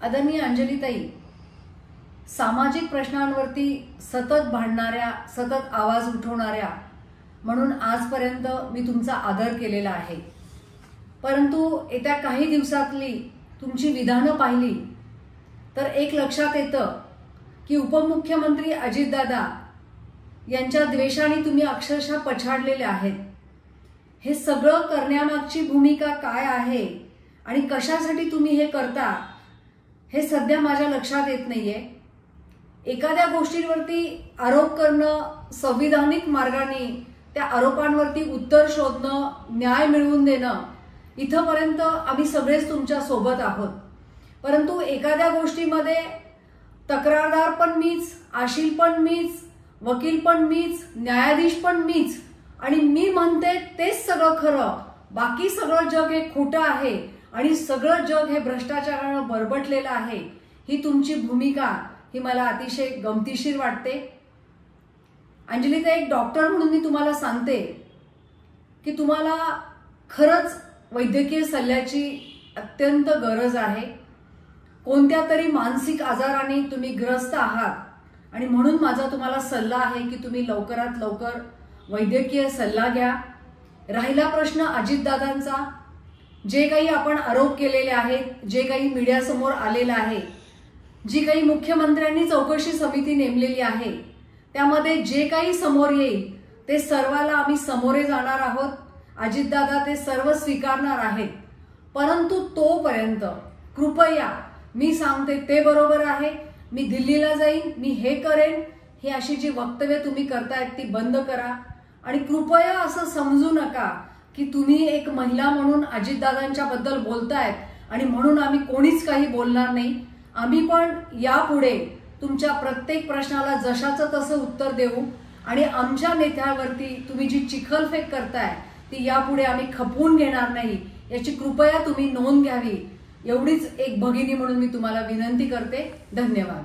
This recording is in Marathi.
आदरणीय अंजलीताई, सामाजिक प्रश्नांवरती सतत भांडणाऱ्या, सतत आवाज उठवणाऱ्या म्हणून आजपर्यंत मी तुमचा आदर केलेला आहे। परंतु येत्या काही दिवसातली तुमची विधानं पाहिली तर एक लक्षात येतं की उपमुख्यमंत्री अजितदादा यांच्या द्वेषाने तुम्ही अक्षरशः पछाडलेले आहेत। हे सगळं करण्यामागची भूमिका काय आहे आणि कशासाठी तुम्ही हे करता हे सध्या माझ्या लक्षात येत नाहीये। एखाद्या गोष्टींवरती आरोप करणं, संविधानिक मार्गाने त्या आरोपांवरती उत्तर शोधणं, न्याय मिळवून देणं, इथपर्यंत आम्ही सगळेच तुमच्या सोबत आहोत। परंतु एखाद्या गोष्टीमध्ये तक्रारदार पण मीच, आशील पण मीच, वकील पण मीच, न्यायाधीश पण मीच आणि मी म्हणते तेच सगळं खरं, बाकी सगळं जग हे खोटं आहे आणि सगळं जग हे भ्रष्टाचाराने बरबटलेलं आहे, ही तुमची भूमिका ही मला अतिशय गमतीशीर वाटते। अंजलीताई, एक डॉक्टर म्हणून मी तुम्हाला सांगते की तुम्हाला खरंच वैद्यकीय सल्ल्याची अत्यंत गरज आहे। कोणत्या तरी मानसिक आजाराने तुम्ही ग्रस्त आहात आणि म्हणून माझा तुम्हाला सल्ला आहे की तुम्ही लवकरात लवकर वैद्यकीय सल्ला घ्या। राहिला प्रश्न अजितदादांचा, जे काही आपण आरोप केलेले आहेत, जे काही मीडियासमोर आलेलं आहे, जी काही मुख्यमंत्र्यांनी चौकशी समिती नेमलेली आहे, त्यामध्ये जे काही समोर येईल ते सर्वाला आम्ही समोरे जाणार आहोत। अजितदादा ते सर्व स्वीकारणार आहेत। परंतु तोपर्यंत कृपया मी सांगते ते बरोबर आहे, मी दिल्लीला जाईन, मी हे करेन, ही अशी जी वक्तव्य तुम्ही करतायत ती बंद करा। आणि कृपया असं समजू नका की तुम्ही एक महिला म्हणून अजितदादांच्या बद्दल बोलतायत आणि म्हणून आम्ही कोणीच काही बोलणार नाही। आम्ही पण यापुढे तुमच्या प्रत्येक प्रश्नाला जशाचं तसं उत्तर देऊ आणि आमच्या नेत्यावरती तुम्ही जी चिखलफेक करताय ती यापुढे आम्ही खपवून घेणार नाही, याची कृपया तुम्ही नोंद घ्यावी। एवढीच एक भगिनी म्हणून मी तुम्हाला विनंती करते। धन्यवाद।